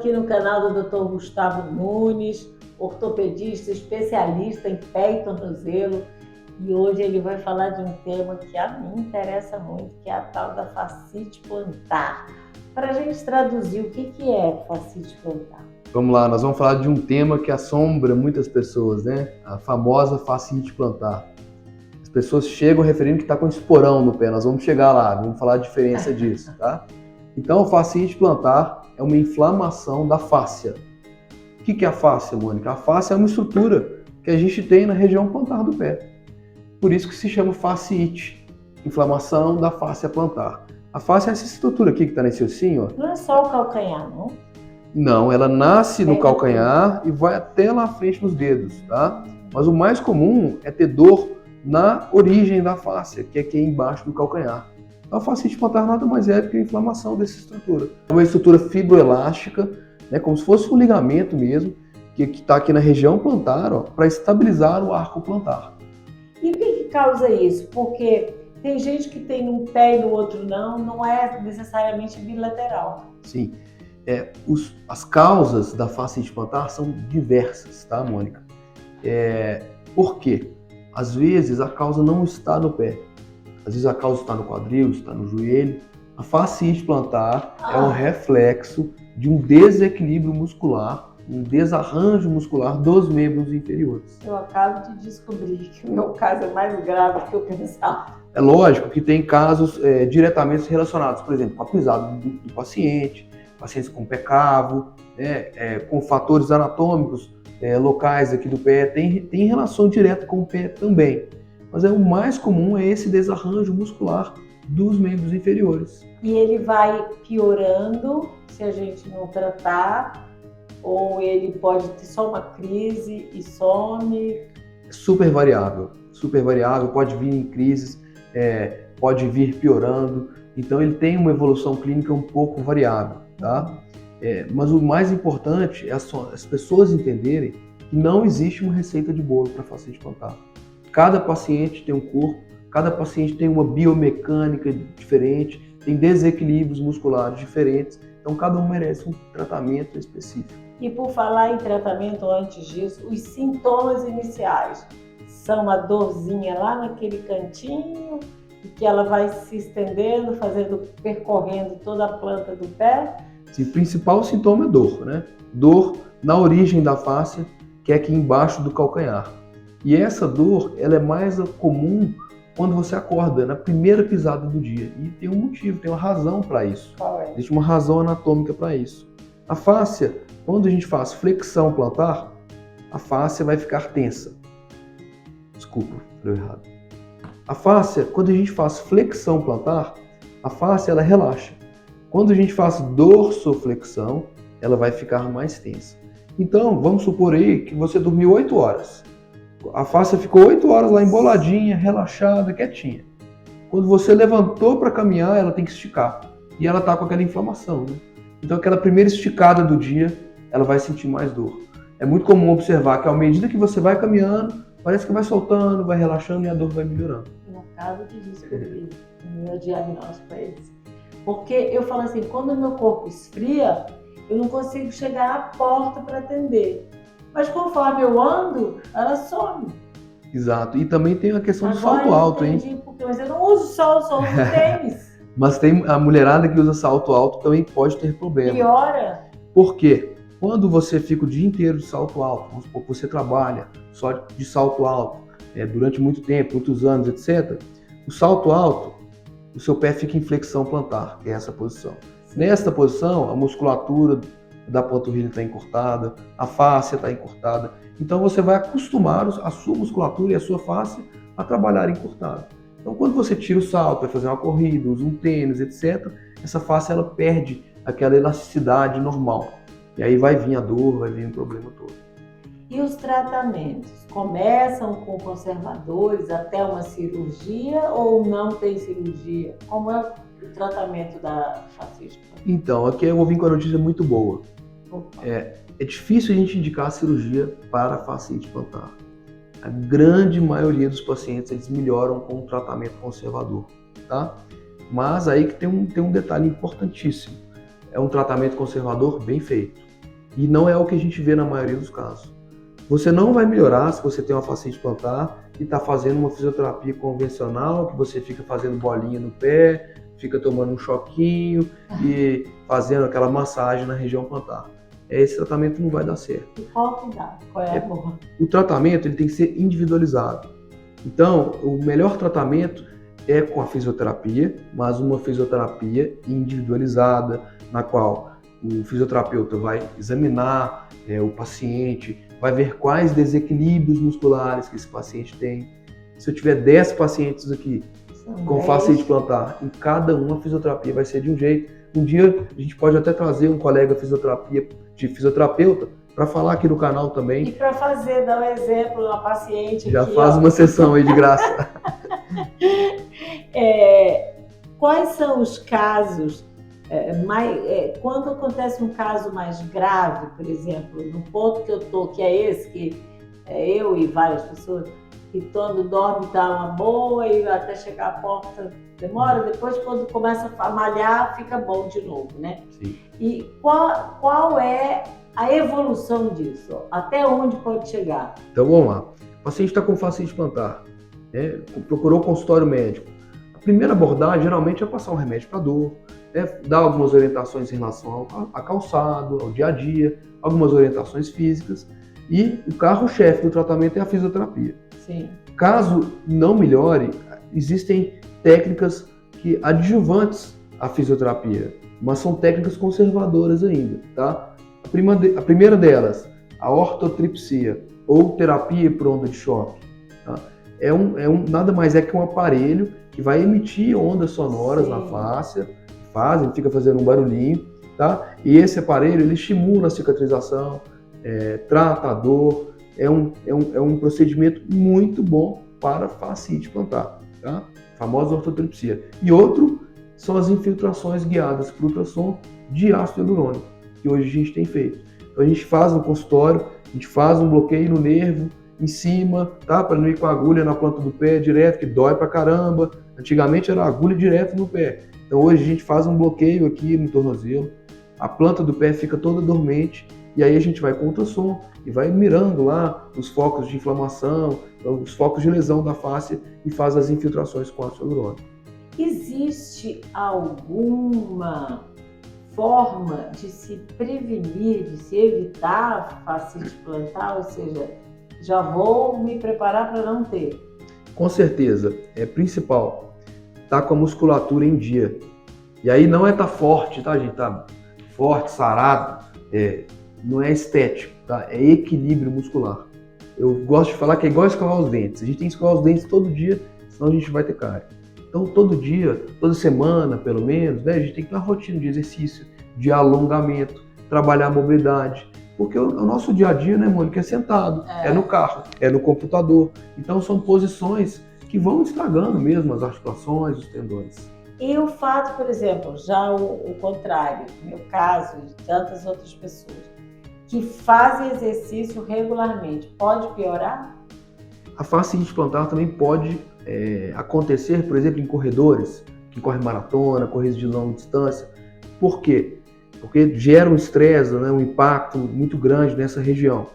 aqui no canal do Dr. Gustavo Nunes, ortopedista, especialista em pé e tornozelo, e hoje ele vai falar de um tema que a mim interessa muito, que é a tal da fascite plantar. Para a gente traduzir, o que é fascite plantar? Vamos lá, nós vamos falar de um tema que assombra muitas pessoas, né? A famosa fascite plantar. As pessoas chegam referindo que está com esporão no pé, nós vamos chegar lá, vamos falar a diferença disso, tá? Então, a fascite plantar é uma inflamação da fáscia. O que é a fáscia, Mônica? A fáscia é uma estrutura que a gente tem na região plantar do pé. Por isso que se chama fascite, inflamação da fáscia plantar. A fáscia é essa estrutura aqui que está nesse ossinho, ó. Não é só o calcanhar, não? Não, ela nasce no calcanhar e vai até lá à frente nos dedos, tá? Mas o mais comum é ter dor na origem da fáscia, que é aqui embaixo do calcanhar. A fascite plantar nada mais é do que a inflamação dessa estrutura. É uma estrutura fibroelástica, né, como se fosse um ligamento mesmo, que está aqui na região plantar, para estabilizar o arco plantar. E o que causa isso? Porque tem gente que tem um pé e no outro não é necessariamente bilateral. Sim. As causas da fascite plantar são diversas, tá, Mônica? Por quê? Às vezes a causa não está no pé. Às vezes a causa está no quadril, está no joelho. A fascite plantar é um reflexo de um desequilíbrio muscular, um desarranjo muscular dos membros inferiores. Eu acabo de descobrir que o meu caso é mais grave do que eu pensava. É lógico que tem casos diretamente relacionados, por exemplo, com a pisada do paciente, pacientes com pé cavo, com fatores anatômicos locais aqui do pé, tem relação direta com o pé também. Mas o mais comum é esse desarranjo muscular dos membros inferiores. E ele vai piorando se a gente não tratar, ou ele pode ter só uma crise e some? Super variável, pode vir em crises, pode vir piorando, então ele tem uma evolução clínica um pouco variável, tá? Mas o mais importante é as pessoas entenderem que não existe uma receita de bolo para fascite plantar. Cada paciente tem um corpo, cada paciente tem uma biomecânica diferente, tem desequilíbrios musculares diferentes, então cada um merece um tratamento específico. E por falar em tratamento antes disso, os sintomas iniciais são a dorzinha lá naquele cantinho, e que ela vai se estendendo, percorrendo toda a planta do pé? Sim, o principal sintoma é dor, né? Dor na origem da fáscia, que é aqui embaixo do calcanhar. E essa dor, ela é mais comum quando você acorda, na primeira pisada do dia. E tem um motivo, tem uma razão para isso. Qual é? Existe uma razão anatômica para isso. A fáscia, quando a gente faz flexão plantar, a fáscia vai ficar tensa. Desculpa, falei errado. A fáscia, quando a gente faz flexão plantar, a fáscia ela relaxa. Quando a gente faz dorsoflexão, ela vai ficar mais tensa. Então, vamos supor aí que você dormiu 8 horas. A fáscia ficou 8 horas lá emboladinha, relaxada, quietinha. Quando você levantou para caminhar, ela tem que esticar. E ela está com aquela inflamação, né? Então, aquela primeira esticada do dia, ela vai sentir mais dor. É muito comum observar que, à medida que você vai caminhando, parece que vai soltando, vai relaxando e a dor vai melhorando. No caso de descobrir, o meu diagnóstico é esse. Porque eu falo assim, quando o meu corpo esfria, eu não consigo chegar à porta para atender. Mas conforme eu ando, ela some. Exato. E também tem a questão do salto alto, hein? Mas eu não uso só o tênis. Mas tem a mulherada que usa salto alto também pode ter problema. Piora. Por quê? Quando você fica o dia inteiro de salto alto, vamos supor que você trabalha só de salto alto durante muito tempo, muitos anos, etc. O salto alto, o seu pé fica em flexão plantar, que é essa posição. Nesta posição, a musculatura da panturrilha está encurtada, a fáscia está encurtada. Então você vai acostumar a sua musculatura e a sua fáscia a trabalhar encurtada. Então quando você tira o salto, vai fazer uma corrida, usa um tênis, etc., essa fáscia ela perde aquela elasticidade normal. E aí vai vir a dor, vai vir o problema todo. E os tratamentos? Começam com conservadores até uma cirurgia ou não tem cirurgia? Como é o tratamento da fascite plantar? Então, aqui eu vou vir com a notícia muito boa. É difícil a gente indicar a cirurgia para a fascite plantar. A grande maioria dos pacientes eles melhoram com um tratamento conservador, tá? Mas aí que tem um detalhe importantíssimo. É um tratamento conservador bem feito. E não é o que a gente vê na maioria dos casos. Você não vai melhorar se você tem uma fasciite plantar e está fazendo uma fisioterapia convencional, que você fica fazendo bolinha no pé, fica tomando um choquinho e fazendo aquela massagem na região plantar. Esse tratamento não vai dar certo. E qual que dá? Qual é a boa? O tratamento ele tem que ser individualizado. Então, o melhor tratamento é com a fisioterapia, mas uma fisioterapia individualizada, na qual o fisioterapeuta vai examinar o paciente, vai ver quais desequilíbrios musculares que esse paciente tem. Se eu tiver 10 pacientes aqui com fasciite plantar, em cada uma a fisioterapia vai ser de um jeito. Um dia a gente pode até trazer um colega de fisioterapeuta para falar aqui no canal também. E para fazer, dar um exemplo, uma paciente já aqui, faz uma sessão aí de graça. Quais são os casos, quando acontece um caso mais grave, por exemplo, no ponto que eu estou, que é esse, que eu e várias pessoas, que quando dorme está uma boa e até chegar à porta demora, depois quando começa a malhar fica bom de novo, né? Sim. E qual é a evolução disso? Até onde pode chegar? Então vamos lá. O paciente está com fasciite plantar, procurou o consultório médico. A primeira abordagem geralmente é passar um remédio para dor, dar algumas orientações em relação ao calçado, ao dia a dia, algumas orientações físicas, e o carro-chefe do tratamento é a fisioterapia. Sim. Caso não melhore, existem técnicas adjuvantes à fisioterapia, mas são técnicas conservadoras ainda, tá? A primeira delas, a ortotripsia, ou terapia por onda de choque, tá? Nada mais é que um aparelho que vai emitir ondas sonoras na fáscia, ele fica fazendo um barulhinho, tá? E esse aparelho ele estimula a cicatrização, trata a dor, é um procedimento muito bom para fasciite plantar, tá? A famosa ortotripsia. E outro são as infiltrações guiadas por ultrassom de ácido hialurônico, que hoje a gente tem feito. Então a gente faz no consultório, a gente faz um bloqueio no nervo em cima, tá? Para não ir com a agulha na planta do pé direto, que dói pra caramba. Antigamente era agulha direto no pé. Então hoje a gente faz um bloqueio aqui no tornozelo, a planta do pé fica toda dormente, e aí a gente vai com ultrassom e vai mirando lá os focos de inflamação, os focos de lesão da face e faz as infiltrações com ácido hialurônico. Existe alguma forma de se prevenir, de se evitar fasciite plantar? Ou seja, já vou me preparar para não ter? Com certeza, é principal estar com a musculatura em dia. E aí não é estar forte, tá, gente? Tá forte, sarado, não é estético, tá? É equilíbrio muscular. Eu gosto de falar que é igual escovar os dentes. A gente tem que escovar os dentes todo dia, senão a gente vai ter cárie. Então, todo dia, toda semana, pelo menos, a gente tem que ter uma rotina de exercício, de alongamento, trabalhar a mobilidade. Porque o nosso dia a dia, né, Mônica, é sentado, é no carro, é no computador. Então, são posições que vão estragando mesmo as articulações, os tendões. E o fato, por exemplo, já o contrário, no meu caso e de tantas outras pessoas, que fazem exercício regularmente, pode piorar? A fasciite plantar também pode acontecer, por exemplo, em corredores, que correm maratona, corridas de longa distância. Por quê? Porque gera um estresse, né, um impacto muito grande nessa região.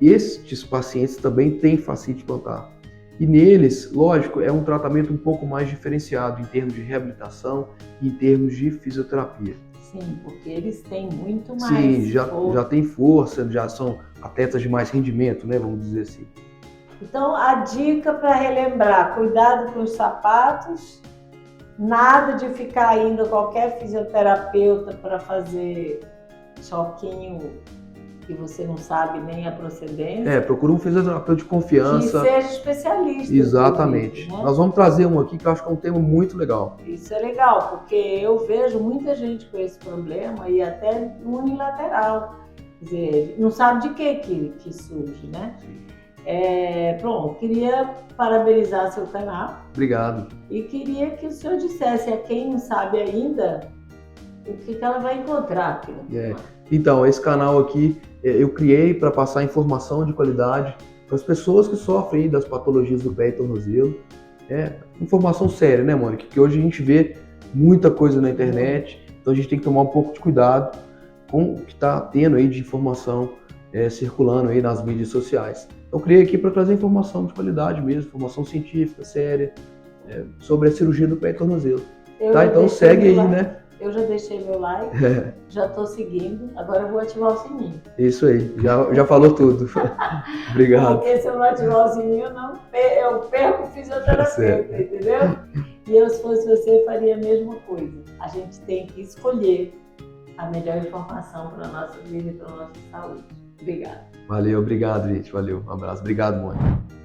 Estes pacientes também têm fasciite plantar. E neles, lógico, é um tratamento um pouco mais diferenciado em termos de reabilitação e em termos de fisioterapia. Sim, porque eles têm muito mais Sim, já tem força, já são atletas de mais rendimento, né, vamos dizer assim. Então, a dica para relembrar, cuidado com os sapatos, nada de ficar indo a qualquer fisioterapeuta para fazer choquinho que você não sabe nem a procedência. Procura um fisioterapeuta de confiança. Que seja especialista. Exatamente. Né? Nós vamos trazer um aqui que eu acho que é um tema muito legal. Isso é legal, porque eu vejo muita gente com esse problema e até unilateral. Quer dizer, não sabe de que surge, né? Pronto, queria parabenizar seu canal. Obrigado. E queria que o senhor dissesse a quem não sabe ainda o que ela vai encontrar aqui no canal. Então, esse canal aqui eu criei para passar informação de qualidade para as pessoas que sofrem das patologias do pé e tornozelo. Informação séria, né, Mônica? Que hoje a gente vê muita coisa na internet, então a gente tem que tomar um pouco de cuidado com o que está tendo aí de informação circulando aí nas mídias sociais. Eu criei aqui para trazer informação de qualidade mesmo, informação científica, séria, sobre a cirurgia do pé e tornozelo. Tá? Então segue aí, né? Eu já deixei meu like, já estou seguindo, agora eu vou ativar o sininho. Isso aí, já falou tudo. Obrigado. Porque se eu não ativar o sininho, eu perco o fisioterapeuta, entendeu? E eu, se fosse você, faria a mesma coisa. A gente tem que escolher a melhor informação para a nossa vida e para a nossa saúde. Obrigada. Valeu, obrigado, gente. Valeu, um abraço. Obrigado, Mônica.